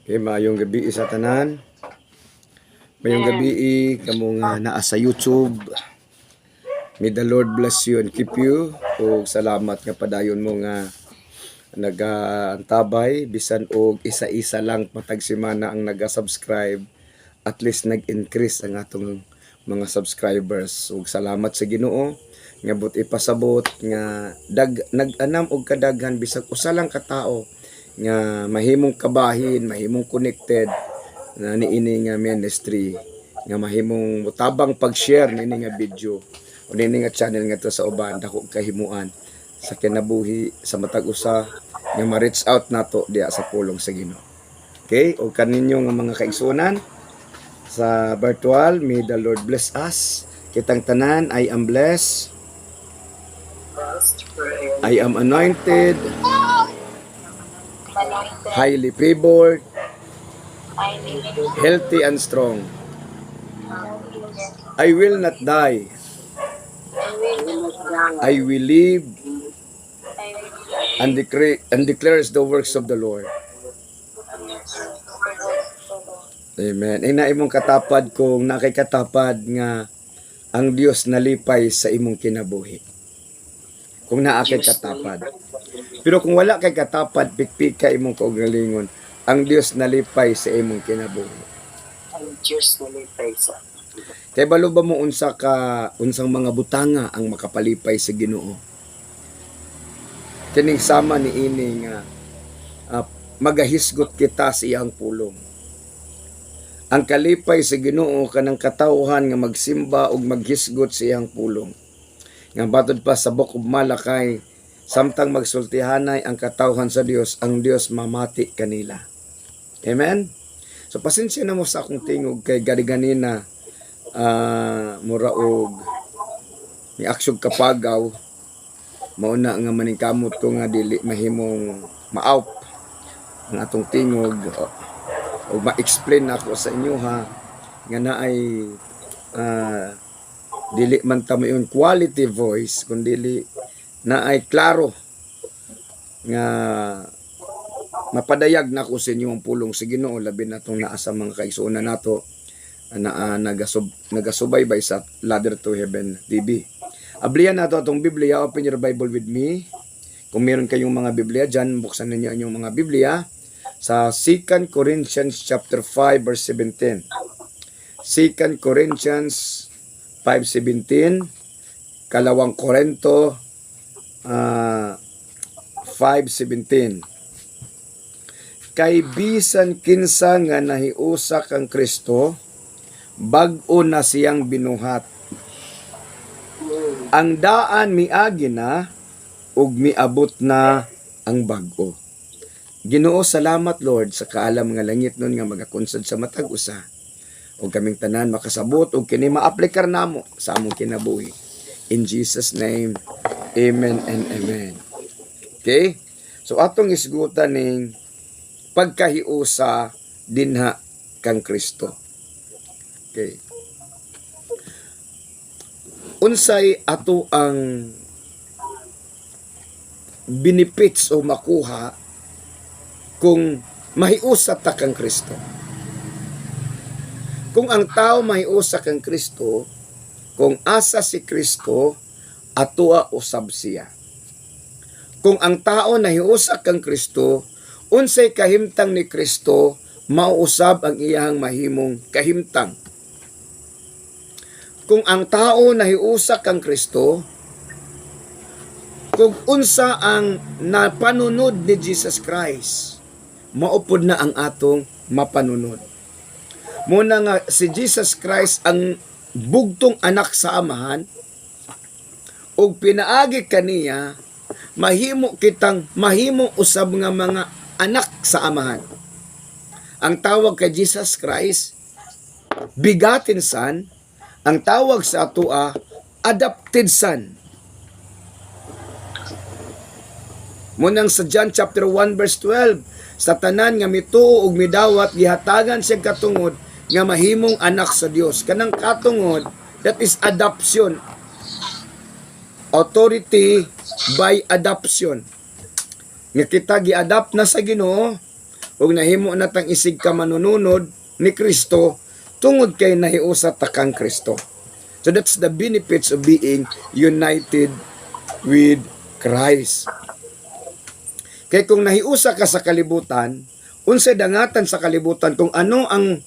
Okay, maayong gabi sa tanan. Maayong gabi kamo nga naa sa YouTube. May the Lord bless you and keep you. O salamat nga padayon mo nga nag-antabay bisan og isa-isa lang matag semana ang nag-subscribe. At least nag-increase ang atong mga subscribers. Ug salamat sa Ginoo nga but ipasabot nga nag-anam og kadaghan bisag usa lang ka tawo nga mahimong kabahin, mahimong connected na niini nga ministry nga mahimong mutabang pag-share niini nga video o niini nga channel nga to sa uban dako kahimuan sa kinabuhi sa matag usa nga ma-reach out nato diya sa pulong sa Ginoo. Okay, o kaninyo nga mga kaigsunan sa virtual, may the Lord bless us. Kitang tanan, I am blessed. I am anointed. Highly favored, healthy and strong. I will not die. I will live and declares the works of the Lord. Amen. Ina imong katapad kung nakay katapad nga ang Dios nalipay sa imong kinabuhi. Kung naa kay katapad. Pero kung wala kay katapad, pikpik ka imong kaugalingon, ang Dios nalipay sa imong kinabuhi. Ang Diyos nalipay sa. Kay balo ba mo unsang mga butanga ang makapalipay sa Ginoo? Kining sama ni ini nga magahisgot kita sa iyang pulong. Ang kalipay sa Ginoo kanang katawhan nga magsimba ug maghisgot sa iyang pulong. Nga batod pa sa Book of Malakay, samtang magsultihanay ang katawhan sa Dios, ang Dios mamati kanila. Amen? So pasensya na mo sa akong tingog kay gani-ganina mura og ni aksyon kapagaw mauna nga maningkamot ko nga dili mahimong maawp ang atong tingog o ma-explain ako sa inyo ha nga naay dili man tamo yung quality voice kundi na ay klaro nga mapadayag na ko sa inyo ang pulong sa Ginoo labi na itong naa sa mga kaigsuonan nato na nagasubaybay sa Ladder to Heaven TV. Ablihan nato itong Biblia. Open your Bible with me. Kung meron kayong mga Biblia dyan, buksan ninyo ang inyong mga Biblia sa 2 Corinthians chapter 5 verse 17. 2 Corinthians 5:17, Kalawang Korinto 5:17. Kay bisan kinsa nga nahiusa kang Kristo, bag-o na siyang binuhat. Ang daan miagi na ug miabot na ang bag-o. Ginoo, salamat Lord sa kaalam nga langit nun nga magakonsod sa matag usa. O kaming tanan makasabot o kini maaplikar namo sa among kinabuhi. In Jesus name, amen and amen. Okay? So atong isgutan ning pagkahiusa dinha kang Kristo. Okay. Unsay ato ang benefits o makuha kung mahiusa ta kang Kristo? Kung ang tao mahiusa kang Kristo, kung asa si Kristo, atua usab siya. Kung ang tao nahiusa kang Kristo, unsay kahimtang ni Kristo, mauusab ang iyang mahimong kahimtang. Kung ang tao nahiusa kang Kristo, kung unsa ang napanunod ni Jesus Christ, maupod na ang atong mapanunod. Muna nga si Jesus Christ ang bugtong anak sa amahan ug pinaagi kaniya mahimo usab nga mga anak sa amahan. Ang tawag kay Jesus Christ begotten son, ang tawag sa atoa adopted son. Munang sa John chapter 1 verse 12, sa tanan nga mituo ug midawat gihatagan siya katungod nga mahimong anak sa Dios. Kanang katungod, that is adoption. Authority by adoption. Nga kita gi-adapt na sa Ginoo ug nahimo natang isig ka manununod ni Kristo tungod kay nahiusa ta kang Kristo. So that's the benefits of being united with Christ. Kay kung nahiusa ka sa kalibutan, unsay dangatan sa kalibutan kung ano ang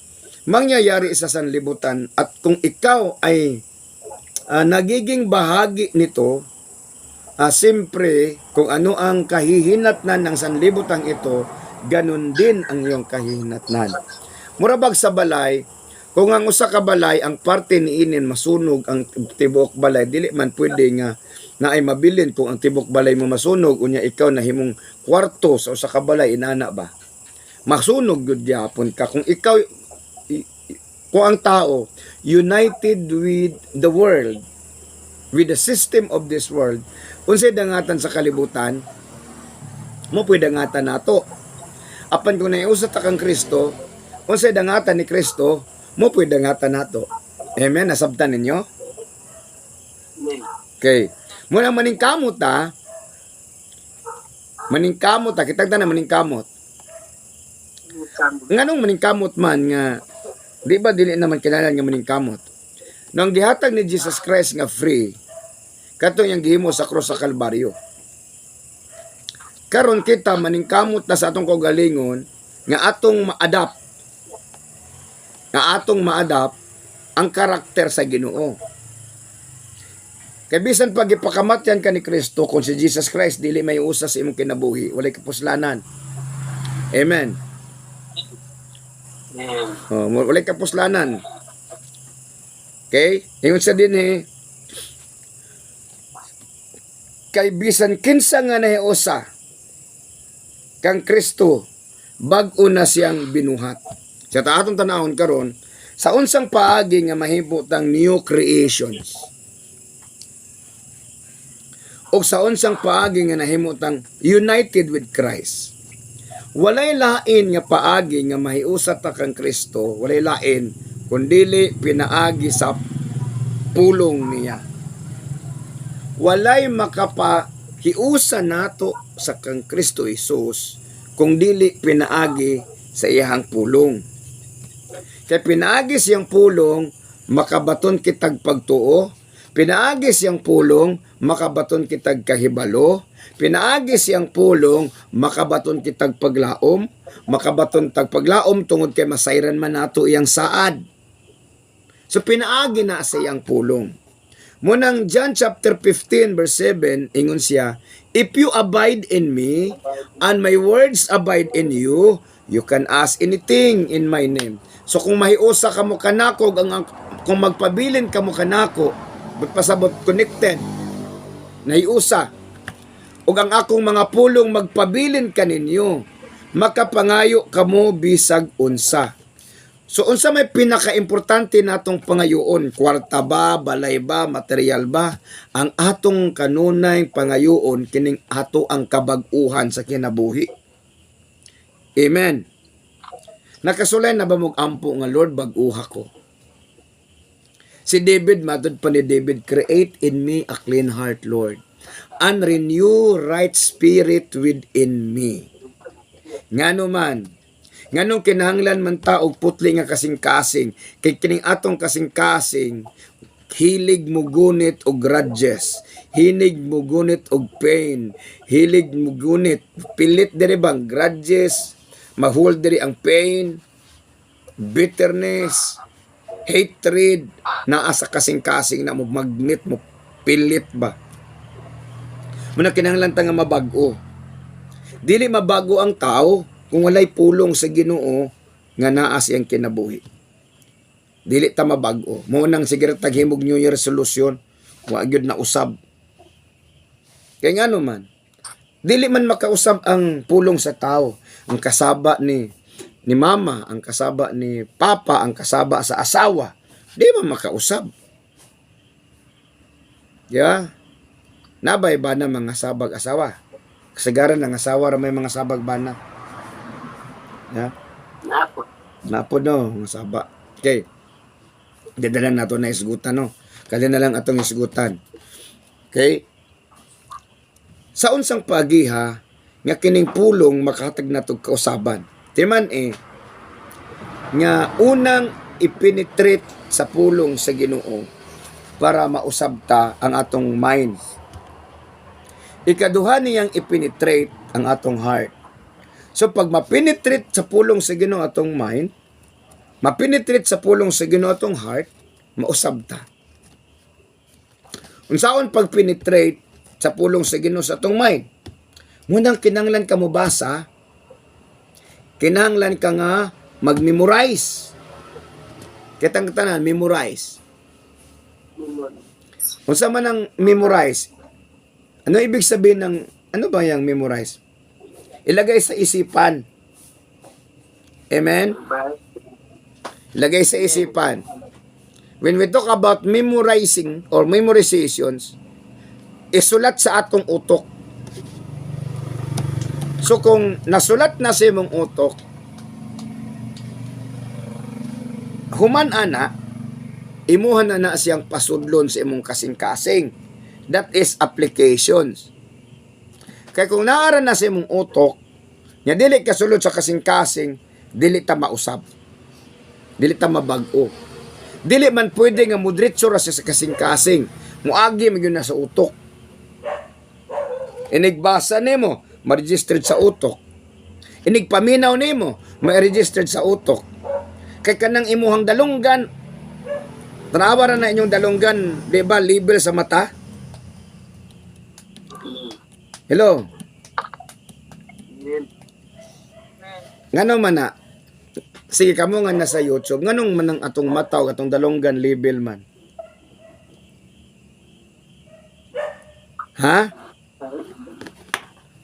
mangyayari sa sanlibutan, at kung ikaw ay nagiging bahagi nito, siyempre kung ano ang kahihinatnan ng sanlibutan ito, ganun din ang iyong kahihinatnan. Murabag sa balay, kung ang usa ka balay ang parte niinin masunog ang tibuok balay, dili man pwede nga na ay mabilin kung ang tibuok balay mo masunog unya ikaw nahimong kwarto sa usa ka balay, inana ba? Masunog gyud gyapon ka kung ikaw kung ang tao united with the world, with the system of this world, unsay dangatan sa kalibutan, mo pwede dangatan nato. Apan kung naiusa ta kang Kristo, unsay dangatan ni Kristo, mo pwede dangatan nato. Amen, nasabtan ninyo? Amen. Okay. Muna maningkamot ta. Maningkamot ta, kitag ta na maningkamot. Nganong maningkamot man nga, di ba dili naman kinahanglan nga maningkamot? Nang gihatag ni Jesus Christ nga free, katong yang gihimo sa cross sa Kalbaryo. Karon kita maningkamot na sa atong kaugalingon nga atong ma-adapt ang karakter sa Ginoo. Kay bisan pag ipakamatyan ka ni Kristo, kung si Jesus Christ dili may usa sa imong kinabuhi, walay kapuslanan. Amen. Walay kapuslanan. Okay? Ingon sa din kay bisan kinsa nga nahiusa kang Kristo, bag-o na siyang binuhat. Sa atong tanahon karon, sa unsang paagi nga mahimo tang new creations, o sa unsang paagi nga nahimutang united with Christ. Walay lain nga paagi nga mahiusa ta kang Kristo, walay lain kundili pinaagi sa pulong niya. Walay makapahiusa nato sa kang Kristo Jesus kung dili pinaagi sa iyang pulong. Kay pinaagi siyang pulong, makabaton kitag pagtuo. Pinaagi siyang pulong, makabaton kitag kahibalo. Pinaagi siyang pulong, makabaton kitag paglaom. Makabaton tag paglaom tungod kay masayran man nato iyang saad. So pinaagi na sa iyang pulong. Munang John chapter 15 verse 7, ingon siya, "If you abide in me, and my words abide in you, you can ask anything in my name." So kung mahiusa ka mo kanako, kung magpabilin ka mo kanako, magpasabot connected, nahiusa, ug ang akong mga pulong magpabilin kaninyo, makapangayo kamo bisag unsa. So unsa may pinakaimportante natong pangayoon? Kwarta ba, balay ba, material ba? Ang atong kanunay pangayoon kining ato ang kabag-uhan sa kinabuhi. Amen. Nakasulay na ba mong ampo nga Lord, bag-uha ko? Si David, matod pa ni David, "Create in me a clean heart, Lord, and renew right spirit within me." Ngano man, nganong kinahanglan man ta og putli nga kasing-kasing, kay kining atong kasing-kasing, hilig mo gunit og grudges, hilig mo gunit og pain, hilig mo gunit, pilit diri bang grudges, mahul diri ang pain, bitterness, hatred, naa sa kasing-kasing na mo magnet mo, pilit ba? Muna kinahanglan ta nga mabago. Dili mabago ang tao kung walay pulong sa Ginoo nga naa siyang kinabuhi. Dili ta mabago. Mo nang sige taghimog New Year resolution, wa gyud na usab. Kay ngano man, dili man makausab ang pulong sa tao. Ang kasaba ni mama, ang kasaba ni papa, ang kasaba sa asawa, di man makausab. Yeah. Nabay ba na mga sabag asawa? Kasagaran ng asawa ra may mga sabag bana. Yeah. Napo no, mga saba. Okay. Dadalan nato na isgutan no. Kali na lang atong isgutan. Okay? Sa unsang pagiha nga kining pulong makahatag natog kausaban. Timan nga unang ipenetrate sa pulong sa Ginoo para mausab ta ang atong mind. Ikaduha niyang ipenetrate ang atong heart. So pag mapenetrate sa pulong sa Ginoo atong mind, mapenetrate sa pulong sa Ginoo atong heart, mausab ta. Unsaon pag penetrate sa pulong sa Ginoo sa atong mind? Munang kinahanglan ka mo basa, kinahanglan ka nga mag-memorize. Kitang tanan, memorize. Unsa man ang memorize? Ano ibig sabihin ng, ano ba yung memorize? Ilagay sa isipan. Amen? Ilagay sa isipan. When we talk about memorizing or memorizations, isulat sa atong utok. So kung nasulat na sa imong utok, human ana, imuhan na siyang pasudlon sa imong kasing-kasing. That is applications. Kaya kung naara na sa imong utok, nya dili kasulod sa kasing-kasing, dili ta mausab. Dili ta mabag-o. Dili man pwede nga mudritso ra siya sa kasing-kasing. Muagi magyud na sa utok. Inigbasa nimo, ma-registered sa utok. Inigpaminaw nimo, ma-registered sa utok. Kay kanang imuhang dalunggan, tanawa na inyong dalunggan, di ba, label sa mata? Hello? Ngano man na? Sige, kamo nga nasa YouTube. Nganong man ang atong mata o atong dalunggan label man? Ha?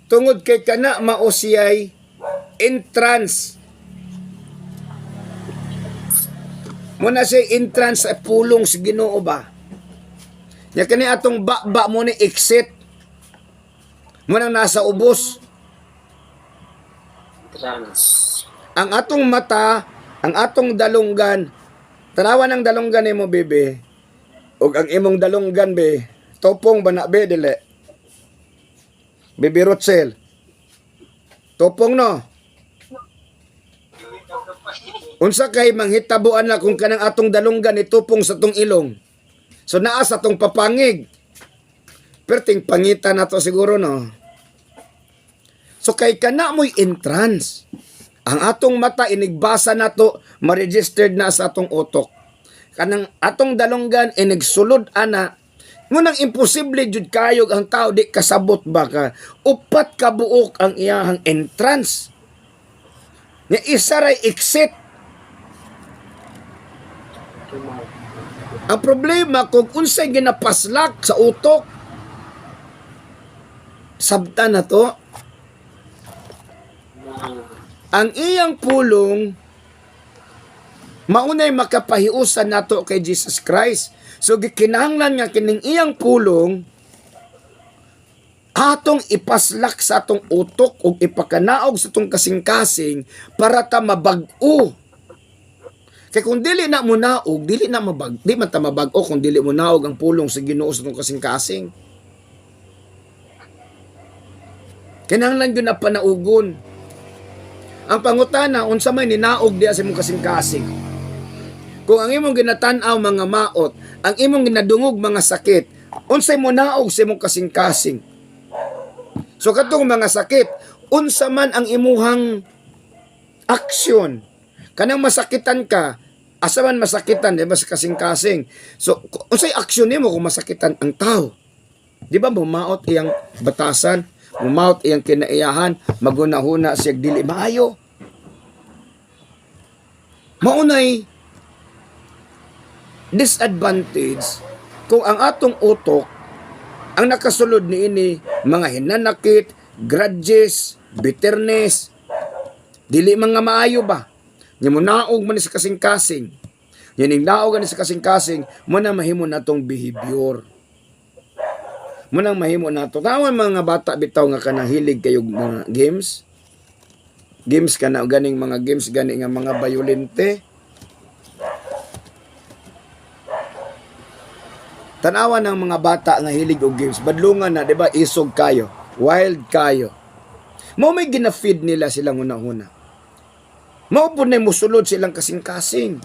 Tungod kay kana mausiyay entrance. Muna siya entrance sa pulong sa Ginoo ba? Nya kani atong ba mo ni exit. Muna nasa ubos. Ang atong mata, ang atong dalunggan, tanawa ng dalunggan nimo bebe. Og ang imong dalunggan be, topong ba na be dili? Bebe Rotsel. Topong no. Unsa kay manghitabuan na kung kanang atong dalunggan itupong sa tong ilong. So naa sa tong papangig. Perting pangitan na to siguro no. So kay kana mo'y entrance. Ang atong mata inigbasa na to, ma-registered na sa atong utok. Kanang atong dalunggan inigsulod ana. Ngunang imposible jud kayog ang tao di kasabot ba ka. Upat ka buok ang iyahang entrance. Nga isa ray exit. Ang problema kung unsay ginapaslak sa utok, sabta na to. Ang iyang pulong maunay makapahiusan nato kay Jesus Christ. So gikinahanglan nga kining iyang pulong atong ipaslak sa atong utok ug ipakanaog sa atong kasing-kasing para ta mabag-o. Kay kung dili na mo naog, dili man ta mabag-o kung dili mo naog ang pulong sa Ginoo sa atong kasing-kasing. Kinahanglan gyud na panaugon. Ang pangutana unsa may ninaog diha sa imong kasing-kasing. Kung ang imong ginatan-aw mga maot, ang imong ginadungog mga sakit, unsay mo naog sa imong kasing-kasing. So katong mga sakit, unsa man ang imuhang aksyon. Kanang masakitan ka, asa man masakitan, di ba, sa kasing-kasing. So unsay aksyon nimo kung masakitan ang tao? Di ba bumaot iyang batasan, bumaot iyang kinaiyahan, magunahuna siya dili maayo. Maunay disadvantage kung ang atong utok ang nakasulod niini mga hinanakit, grudges, bitterness, dili mga maayo ba? Nya mo naog man sa kasing-kasing. Yan ning naog ani sa kasing-kasing, mo na mahimo natong behavior. Mo nang mahimo nato. Kawan mga bata bitaw nga kanang hilig kayog mga games. Games kana ganing mga games gani nga mga bayolente. Tanawa ng mga bata nga hilig og games, badlungan na, di ba, isog kayo, wild kayo. Mo may gina-feed nila silang una-una. Mao po na musulod silang kasing-kasing.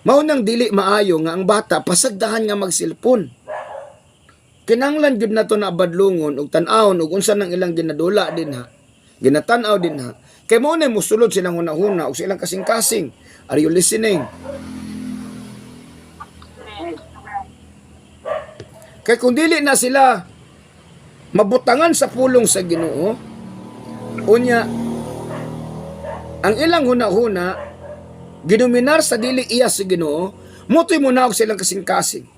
Mao nang dili maayo nga ang bata pasagdahan nga magsilpon. Kinanglan gyud nato na abadlungon ug tan-awon ug unsa nang ilang ginadula din ha. Ginatan-aw din ha. Kay mao na musulod silang hunahuna ug silang kasing-kasing. Are you listening? Kay kung dili na sila mabutangan sa pulong sa Ginoo, unya ang ilang hunahuna ginominar sa dili iya sa Ginoo, mutoy munaog silang kasing-kasing.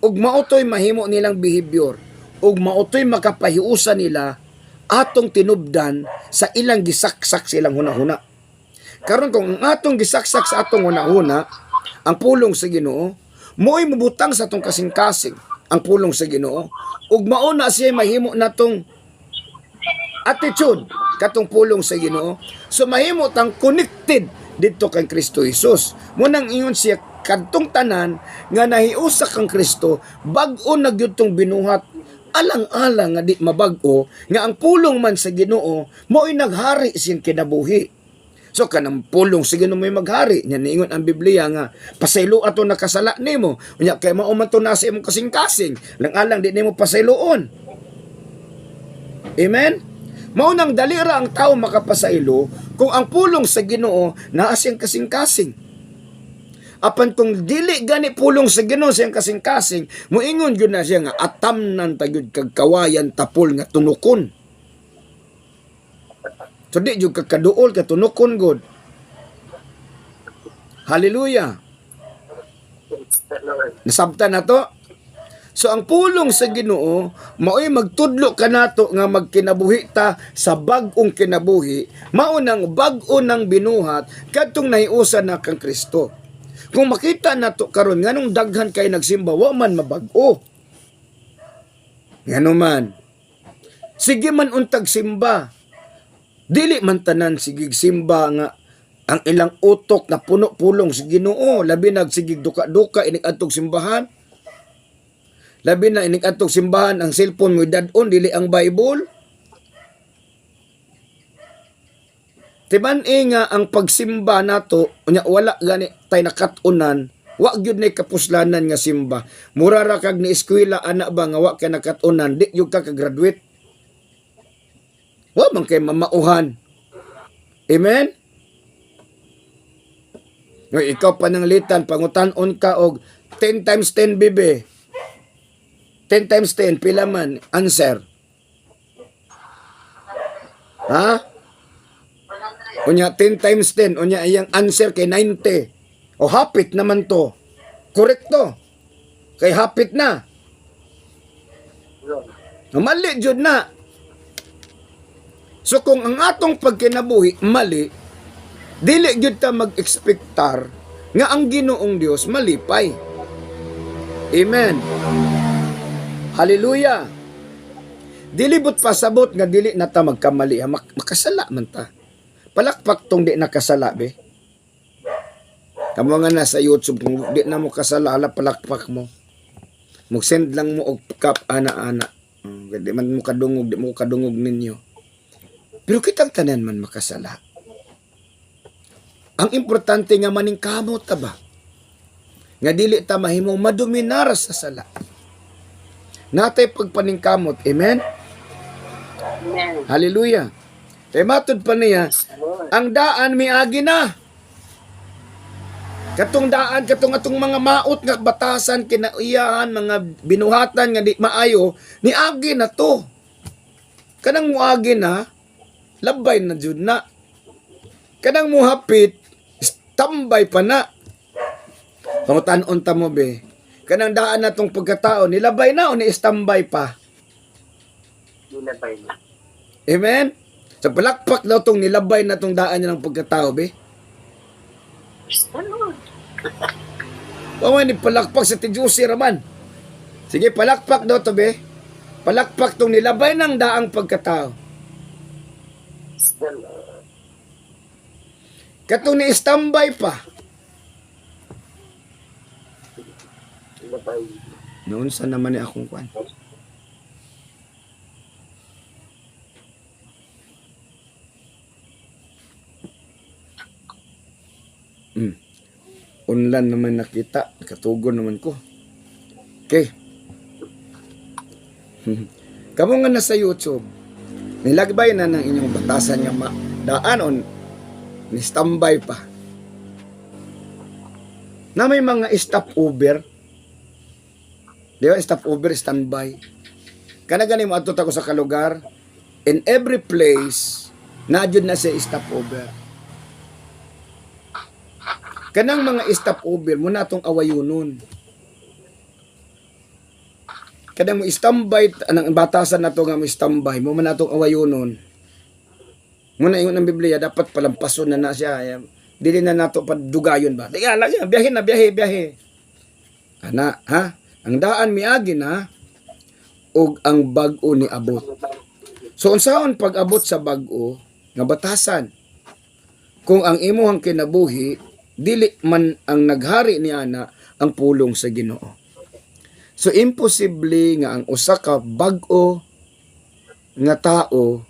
Ug mautoy mahimo nilang behavior, ug mautoy makapahiusa nila atong tinubdan sa ilang gisaksak silang hunahuna. Karon kung ang atong gisaksak sa atong hunahuna, ang pulong sa Ginoo, mo'y mubutang sa atong kasing-kasing ang pulong sa Ginoo, ug mao na siya mahimo natong attitude katong pulong sa Ginoo. So mahimo tang connected dito kay Kristo Jesus. Munang ingon siya kadtong tanan nga nahiusa kang Kristo, bag-o na gyud tong binuhat, alang-alang nga di mabag-o nga ang pulong man sa Ginoo mo'y naghari siyang kinabuhi. So kanang pulong sa Ginoo may maghari, nya niingon ang Biblia nga pasaylo ato nakasala nimo, unya kay mao man to na sa imong kasing-kasing, lang-alang di nimo pasayloon. Amen. Mao nang dali ra ang tao makapasaylo kung ang pulong sa Ginoo naa siyang kasing-kasing. Apan kung dili gani pulong sa Ginoo siyang kasing-kasing, moingon gyud na siya nga atamnan ta gyud kag kawayan tapol nga tunukon. So di gyud kakaduol ka tunukon gud. Hallelujah. Nasabtan na to? So ang pulong sa Ginoo mao'y magtudlo kanato nga magkinabuhi ta sa bag-ong kinabuhi, mao nang bag-o nang binuhat kadtong nahiusa na kang Kristo. Kung makita nato karon nganong daghan kay nagsimba wa man mabag-o. Ngano man. Sige man untag simba. Dili man tanan sigig simba nga ang ilang utok na puno pulong sa Ginoo, labi nag sigig duka-duka inig adtong simbahan. Labi na inig adtong simbahan ang cellphone mo dadon dili ang Bible. Timan-i nga ang pagsimba nato unya wala gani tay nakatunan, wa gyud nay kapuslanan nga simba. Mura ra kag ni eskwela ana ba nga wa kay nakatunan, di gyud ka ka-graduate. Wa man kay mamauhan. Amen. Ngay ikaw pananglitan pangutan-on ka og 10 times 10 bibe. 10 times 10 pila man answer. Ha? Unya 10 times 10, unya iyang answer kay 90. O hapit naman to. Korekto. Kay hapit na. Mali jud na. So kung ang atong pagkinabuhi mali, dili jud ta mag-expectar nga ang Ginoong Dios malipay. Amen. Hallelujah. Dilibot pasabot nga dili na ta magkamali, makasala man ta. Palakpak tong di nakasala be. Kamo nga na sa YouTube kung di na mo kasala ala palakpak mo. Mag-send lang mo og cup ana-ana. Di man mo kadungog, di mo kadungog ninyo. Pero kitang tanan man makasala. Ang importante nga maning kamot ta ba? Nga dili ta mahimong madominar sa sala. Natay pagpaningkamot. Amen? Amen. Hallelujah. Kaya matod pa niya, ang daan miagi na. Katong daan, katong atong mga maot nga batasan, kinaiyahan, mga binuhatan nga di maayo, niagi na to. Kanang muagi na, labay na jud na. Kanang muhapit, tambay pa na. Pangutan-on ta mo be. Kanang daan na tong pagkatao, nilabay na o ni-standby pa. Nilabay na. Amen? Sa palakpak daw tong nilabay na tong daan niya ng pagkatao, be. Paman ni palakpak sa tijusi raman. Sige, palakpak daw to, be. Palakpak tong nilabay ng daang pagkatao. Katong ni-standby pa. Nilabay. Noon sa naman ni akong kwan. Unlan naman nakita, katugon naman ko. Okay. Kamo nga nasa YouTube, nilagbay na ng inyong batasan nga daanon, ni standby pa. Na may mga stopover. Di ba, stopover, standby. Kana gani mo adto ko sa kalugar, in every place, nadjud na siya stopover. Kanang mga stopover, muna itong awayunon. Kanang mo standby, anang batasan na ito nga mo standby, mo man itong awayunon. Muna ingon ng Biblia, dapat palampason na siya. Dili na nato padugayon ba? Diga, lagi, biyahe. Ana, ha? Ang daan miagi na, ug ang bag-o ni abot. So, unsaon pag-abot sa bag-o, nga batasan, kung ang imuhang kinabuhi, dili man ang naghari ni ana ang pulong sa Ginoo. So, imposible nga ang usa ka bag-o nga tao,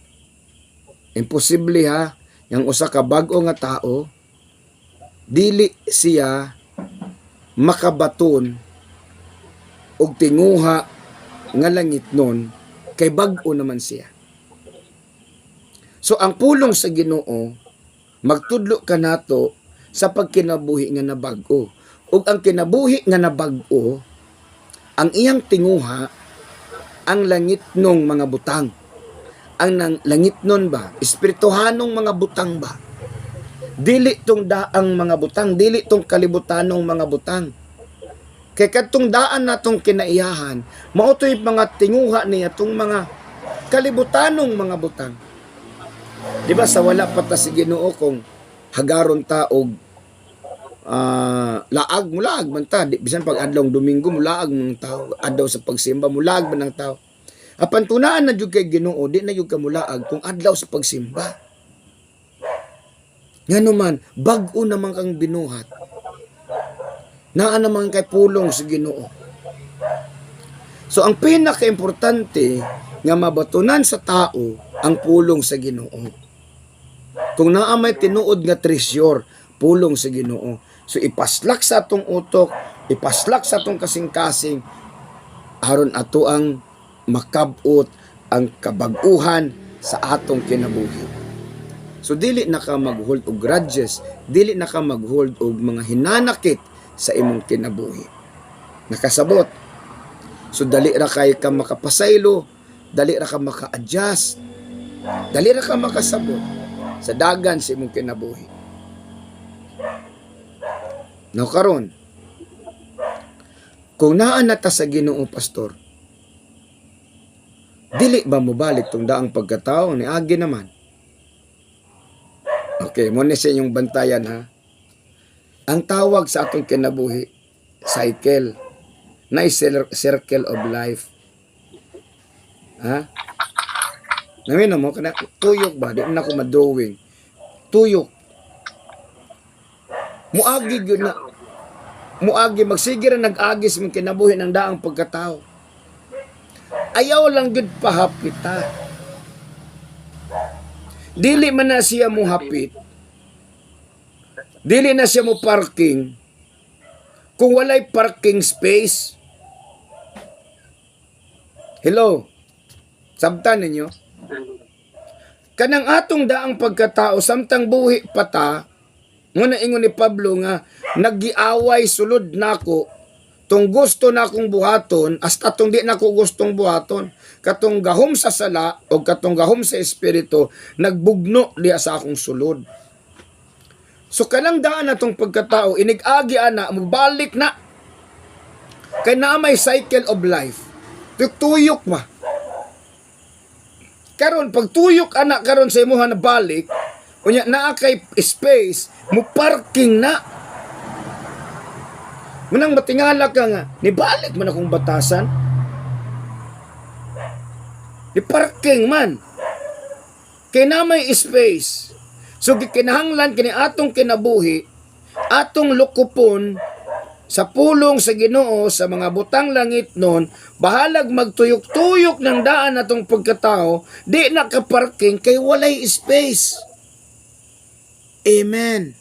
imposible ha, ang usa ka bag-o nga tao, dili siya makabaton og tinguha nga langit nun, kay bag-o naman siya. So, ang pulong sa Ginoo, magtudlo ka nato sa pagkinabuhi nga na bag-o. Ug ang kinabuhi nga na bag-o, ang iyang tinguha, ang langit nung mga butang. Ang langit nun ba? Espirituhanong mga butang ba? Dili tong daang mga butang, dili tong kalibutanong mga butang. Kay kadtong daan natong kinaiyahan, mao to'y mga tinguha niya tong mga kalibutanong mga butang. Di ba sa wala pa ta si Ginoo kung hagaron ta og laag man ta, bisan pag adlong Domingo mulaag ng tao, adlaw sa pagsimba mulaag man ng tao. Apan tunaan na jud kay Ginoo, di na jud ka mulaag kung adlaw sa pagsimba. Ngano man, bag-o naman kang binuhat. Naa naman kay pulong sa Ginoo. So ang pinaka-importante nga mabatunan sa tao ang pulong sa Ginoo. Kung naa may tinuod nga treasure, pulong sa Ginoo. So ipaslak sa atong utok, ipaslak sa atong kasing-kasing aron ato ang makabot ang kabag-uhan sa atong kinabuhi. So dili na ka mag-hold og grudges, dili na ka mag-hold og mga hinanakit sa imong kinabuhi. Nakasabot. So dali ra kay ka makapasaylo, dali ra ka maka-adjust, dali ra ka makasabot sa dagan sa imong kinabuhi. Now karon, kung naa na ta sa Ginoo, pastor, dili ba mo balik tong daang pagkatao ni agi naman? Okay, muna sa inyong bantayan ha. Ang tawag sa atong kinabuhi, cycle, na circle of life. Ha? Namin mo, tuyok ba? Di na ako madrawing. Tuyok. Muagi yun na. Muagi, magsigir na nag-agis mong kinabuhi ng daang pagkatao. Ayaw lang yun pahapita. Dili man na siya mo hapit. Dili na siya mo parking. Kung walay parking space. Hello? Sabtan ninyo? Kanang atong daang pagkatao, samtang buhi pata, muna ingon ni Pablo nga, naggiaway sulod nako, tong gusto na akong buhaton, hasta tong di na ko gustong buhaton, katong gahom sa sala, o katong gahom sa espiritu, nagbugno diya sa akong sulod. So kanang daan na tong pagkatao, inig-agi ana, mubalik na. Kay na may cycle of life. Tuyok ma. Karon pag tuyok ana karon sa imuha na balik, unya naa kay space, mo parking na. Munang matingala ka nga, nibalik man akong batasan. Di parking man. Kay na may space. So gikinahanglan kini atong kinabuhi, atong lukupon sa pulong sa Ginoo sa mga butang langit nun, bahalag magtuyok-tuyok ng daan atong pagkatao, di nakaparking kay walay space. Amen.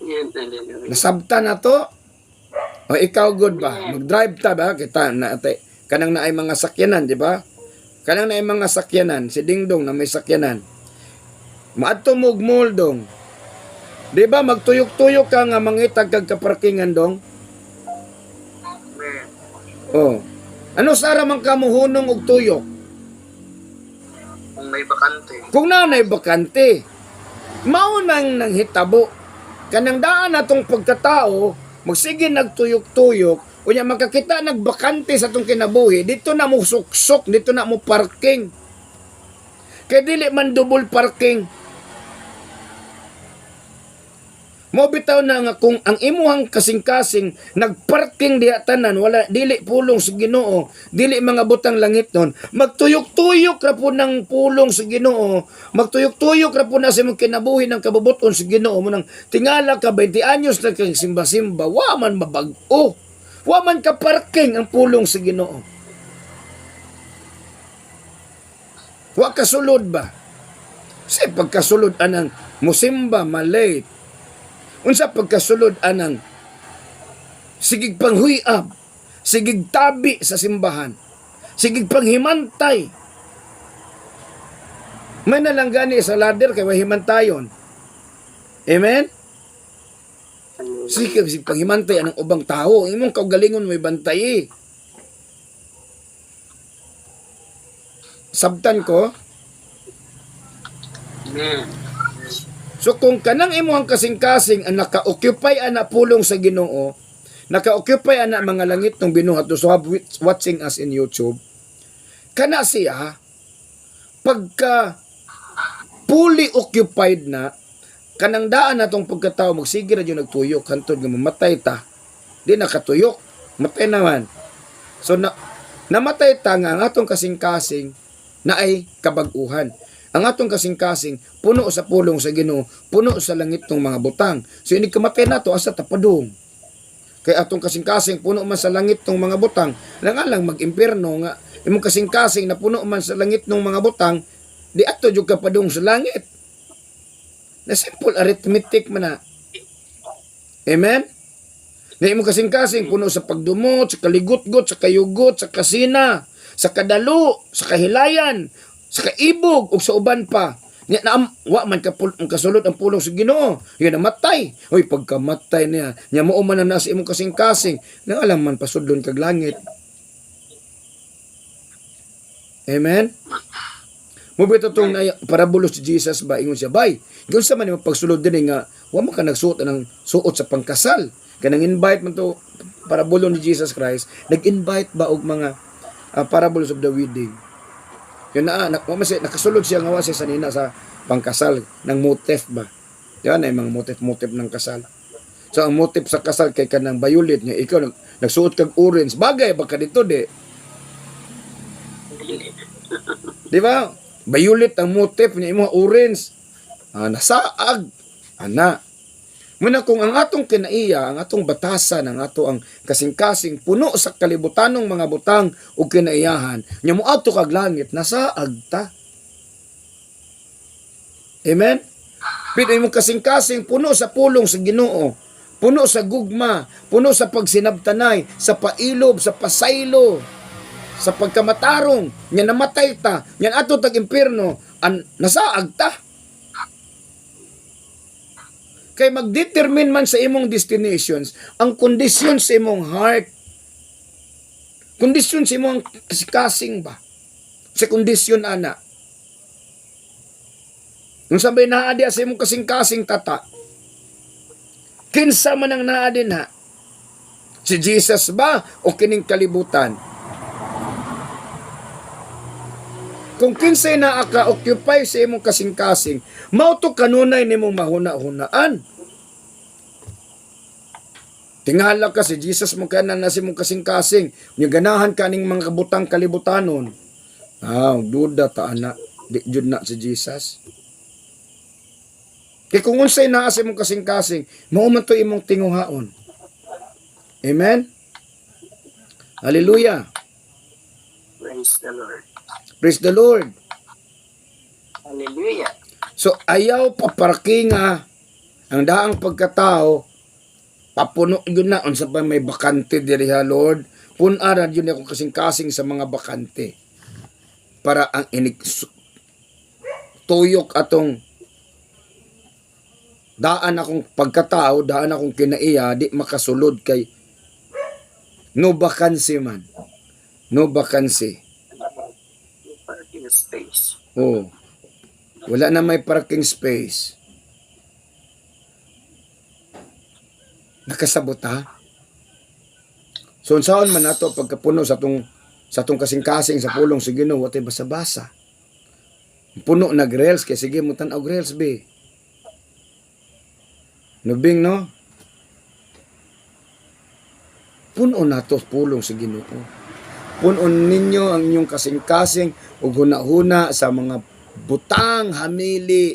Amen. Hallelujah. Nasabta na to. O ikaw good ba? Mag-drive ta ba? Kita na kanang naay mga sakyanan, di ba? Kanang naay mga sakyanan, si Dingdong na may sakyanan. Maadto mo og mall dong. Di ba magtuyok-tuyok ka nga mangitag kag kaparkingan dong? Amen. Oh. Ano sara man ka muhunong og tuyok? Kung may bakante. Kung nanay bakante, mao nang nanghitabo. Kanang daan natong pagkatao, magsige nagtuyok-tuyok, unya makakita nagbakante sa atong kinabuhi, dito na mo suksok, dito na mo parking. Kaya dili man double parking. Mo bitaw na nga kung ang imuhang kasing-kasing nagparking diha tanan wala dili pulong sa Ginoo, dili mga butang langit nun, magtuyok-tuyok ra po ng pulong sa Ginoo, magtuyok-tuyok ra po na sa imong kinabuhi ng kabubuton sa Ginoo mo nang tingala ka 20 anyos na kang simba-simba, wa man mabag-o, wa man ka parking ang pulong sa Ginoo. Wa kasulod ba? Sa pagkasulod anang musimba malate. Unsa pagkasulod anang sigig panghuyab, sigig tabi sa simbahan, sigig panghimantay. May nalanggani sa ladder kay himantayon. Amen? Sige panghimantay anang ubang tao, imong kaugalingon may bantay. Sabtan ko. Amen. So kung kanang imuhang kasing-kasing ang naka-occupy ana pulong sa Ginoo, naka-occupy ana mga langit ng binuhat so watching us in YouTube, kana siya pagka fully occupied na kanang daan natong pagkatao magsige ra jud nagtuyok hantod nga mamatay ta. Di nakatuyok, matay naman. So namatay ta nga ang atong kasing-kasing na ay kabag-uhan. Ang atong kasing-kasing puno sa pulong sa Ginoo, puno sa langit ng mga butang. So ini kamatay nato asa tapadong. Kay atong kasing-kasing puno man sa langit ng mga butang, lang mag-impierno nga imong kasing-kasing na puno man sa langit ng mga butang, di ato jud kapadong sa langit. Na simple arithmetic man na. Amen. Na imong kasing-kasing puno sa pagdumot, sa kaligot-got, sa kayugot, sa kasina, sa kadalo, sa kahilayan, sa kaibog ug sa uban pa. Nya na wa man ka ang kasulod ang pulong sa Ginoo. Yan namatay. Hoy pagkamatay niya, nya mao man na sa imong kasing-kasing, na alam man pasudlon kag langit. Amen. Mo bitaw tong parabulos si Jesus ba ingon siya bay. Gyud sa man pagsulod dinhi nga wa man ka nagsuot ng suot sa pangkasal. Kanang invite man to parabulo ni Jesus Christ, nag-invite ba og mga parables of the wedding. Yun nakasulod siya nga wasi sanina sa pangkasal ng motif ba. Yan ay mga motif ng kasal. So ang motif sa kasal kay kanang violet niya, ikaw nagsuot kag orange, bagay ba ka dito di? Di ba? Violet ang motif niya, imo orange. Nasaag. Ana. Muna kung ang atong kinaiya, ang atong batasan, ang ato ang kasing-kasing puno sa kalibutanong mga butang o kinaiyahan, nya mo ato kag langit, nasaag ta. Amen? Pero imong kasing-kasing puno sa pulong sa Ginoo, puno sa gugma, puno sa pagsinabtanay, sa pailob, sa pasaylo, sa pagkamatarong, nya namatay ta, nya ato tag impierno, nasaag ta. Kay magdetermine man sa imong destinations ang kondisyon sa imong heart. Kondisyon sa imong kasing ba? Sa kondisyon ana. Nung sabay naa diya sa imong kasing-kasing tata. Kinsa man ang naa din ha? Si Jesus ba o kining kalibutan? Kung kinsay naa ka occupy sa imong kasing-kasing, mao to kanunay nimong mahuna-hunaan. Tingala ka si Jesus mo kanan na si mong kasing-kasing, nya ganahan kaning mga kabutang kalibutanon. Duda ta ana, di jud na si Jesus. Kay kung unsay naa sa imong kasing-kasing, mao man to imong tinguhaon. Amen. Hallelujah. Praise the Lord. Praise the Lord. Hallelujah. So, ayaw paparkinga Ang daang pagkatao, papuno yun na, unsa pa may bakante diri ha, Lord. Punaran yun ako kasing-kasing sa mga bakante. Para ang inig tuyok atong daan akong pagkatao, daan akong kinaiya, di makasulod kay no vacancy man. No vacancy. Parking space. Oh. Wala na may parking space. Nakasabot ha? So unsaon man nato pagkapuno sa tong kasing-kasing sa pulong sa Ginoo, watay basa-basa. Puno nag reels kay sige mo tan-og reels be. Nubing no? Puno nato pulong sa Ginoo. Punon ninyo ang inyong kasing-kasing ug hunahuna sa mga butang, hamili,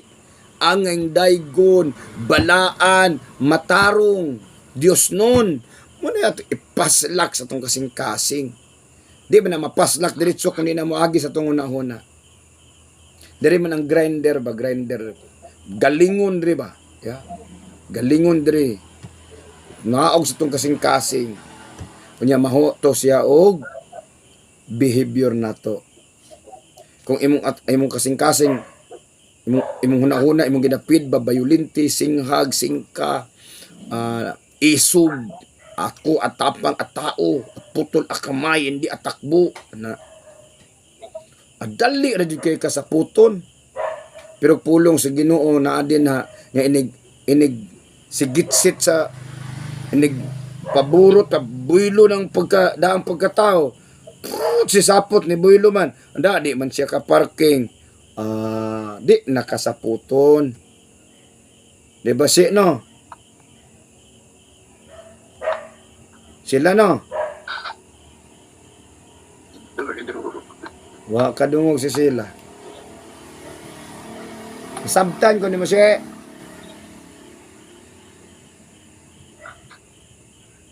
angeng daygon, balaan, matarong, Dios nun. Muna yato ipaslak sa tong kasing-kasing. Di ba na mapaslak diretso kung di na moagi sa tong hunahuna. Dari man ang grinder ba, grinder. Galingon diri ba? Yeah. Galingon diri. Naog sa tong kasing-kasing. Kunya maho to siya og behavior nato. Kung imong kasing-kasing imong hunahuna, imong ginapid ba bayulinti, singhag, singka, isog, ako atapang at tao, putol akamay, hindi atakbo na adali ra jud kay kasaputon. Pero pulong sa Ginoo naa din ha nga inig sigitsit sa inig paburot ta buylo ng daang pagkatao. Si sapot ni buylo man, anda di man siya ka parking. Di nakasaputon. Di ba si no? Sila no? Wa kadungog si sila. Sabtan ko ni mo siya.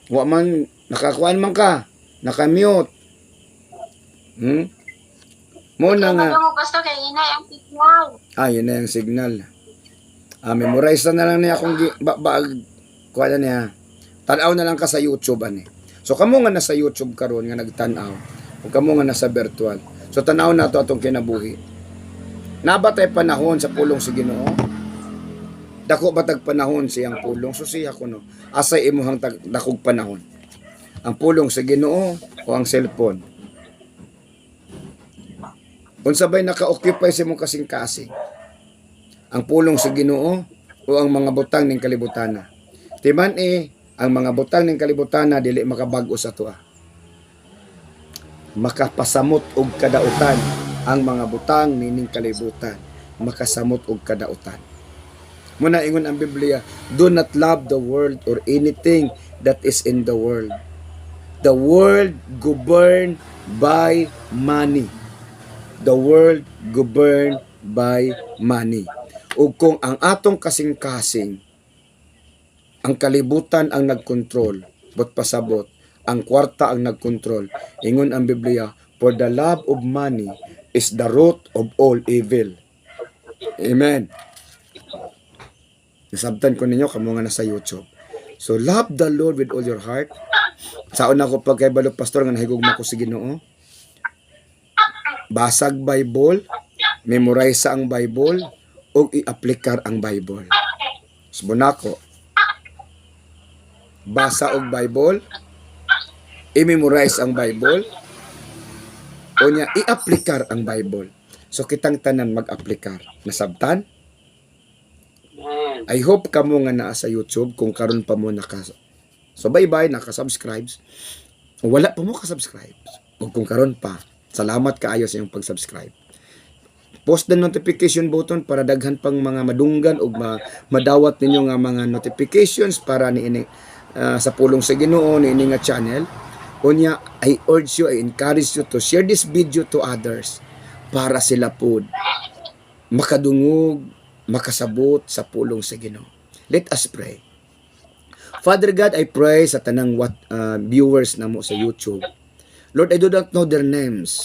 Wa man nakakuan man ka, naka-mute. Muna nga. Basta kay ina ang signal. Yun na yung signal. Memorize na lang niya akong kuha na niya. Tanaw na lang ka sa YouTube ani. So kamo nga nasa YouTube karon nga nagtanaw. Ug kamo nga nasa virtual. So tanaw na to atong kinabuhi. Nabatay panahon sa pulong sa Ginoo. Dako batag panahon siyang pulong, so siya kuno. Asay imuhang dakog panahon. Ang pulong sa Ginoo o ang cellphone. Kung sabay naka-occupy sa imong kasing-kasing, ang pulong sa Ginoo o ang mga butang ning kalibutana. Timan ang mga butang ning kalibutana dili makabag-o sa tuwa. Makapasamot og kadautan ang mga butang ning kalibutan. Makasamot og kadautan. Muna ingon ang Biblia, do not love the world or anything that is in the world. The world governed by money. The world governed by money. O kung ang atong kasing-kasing, ang kalibutan ang nagkontrol, but pasabot, ang kwarta ang nagkontrol. Ingon ang Biblia, for the love of money is the root of all evil. Amen. Nasabtan ko ninyo, kamo nga nasa YouTube. So, love the Lord with all your heart. Saon ako pag kay Balog Pastor nga nahigugma ko sa Ginoo. Basag Bible, memorize ang Bible, o i-aplikar ang Bible. Subunako. Basa og Bible, i-memorize ang Bible, o niya i-aplikar ang Bible. So kitang tanan mag-aplikar. Nasabtan? I hope kamo nga naa sa YouTube kung karon pa mo So bye-bye, naka-subscribe. Wala pa mo ka-subscribe. O kung karon pa, salamat kaayo sa iyong pag-subscribe. Post the notification button para daghan pang mga madunggan o madawat ninyo nga mga notifications para niini sa pulong sa Ginoo niini nga channel. Unya, I urge you, I encourage you to share this video to others para sila po makadungog, makasabot sa pulong sa Ginoo. Let us pray. Father God, I pray sa tanang viewers na mo sa YouTube. Lord, I do not know their names.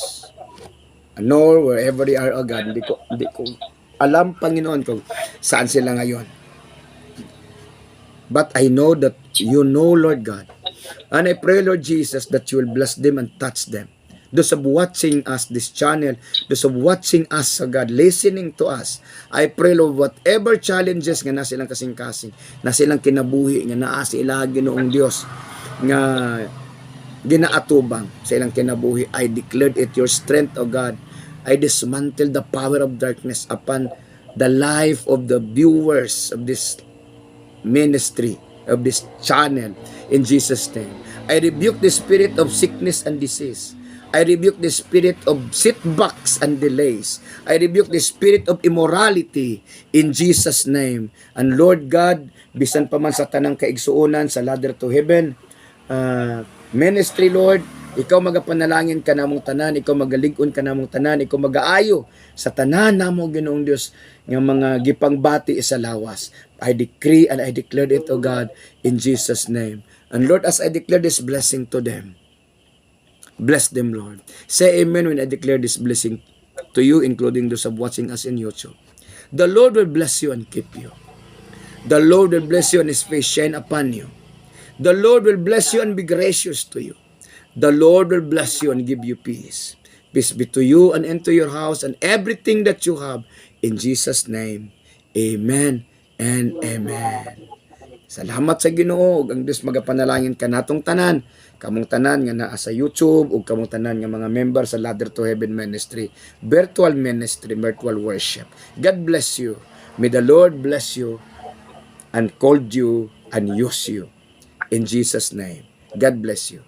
Nor wherever they are, oh God, hindi ko alam, Panginoon, kung saan sila ngayon. But I know that you know, Lord God. And I pray, Lord Jesus, that you will bless them and touch them. Those of watching us, this channel, those of watching us, God, listening to us, I pray, Lord, whatever challenges nga na silang kasing-kasing, na silang kinabuhi, nga naa sila, Ginoong Diyos, nga ginaatubang sa ilang kinabuhi, I declared it your strength, O God. I dismantle the power of darkness upon the life of the viewers of this ministry, of this channel, in Jesus' name. I rebuke the spirit of sickness and disease. I rebuke the spirit of setbacks and delays. I rebuke the spirit of immorality in Jesus' name. And Lord God, bisan pa man sa tanang kaigsuunan sa ladder to heaven, ministry, Lord, ikaw magapanalangin ka namong tanan, ikaw magalig-on ka namong tanan, ikaw magaayo sa tanan namo, Ginoong Dios, nga mga gipangbati sa lawas. I decree and I declare it, O God, in Jesus' name. And Lord, as I declare this blessing to them, bless them, Lord. Say amen when I declare this blessing to you, including those of watching us in YouTube. The Lord will bless you and keep you. The Lord will bless you and His face shine upon you. The Lord will bless you and be gracious to you. The Lord will bless you and give you peace. Peace be to you and into your house and everything that you have. In Jesus' name, amen and amen. Salamat sa Ginoo, ug ang Dios magapanalangin ka natong tanan, kamong tanan nga naa sa YouTube ug kamong tanan nga mga member sa Ladder to Heaven Ministry, virtual ministry, virtual worship. God bless you. May the Lord bless you and called you and use you. In Jesus' name. God bless you.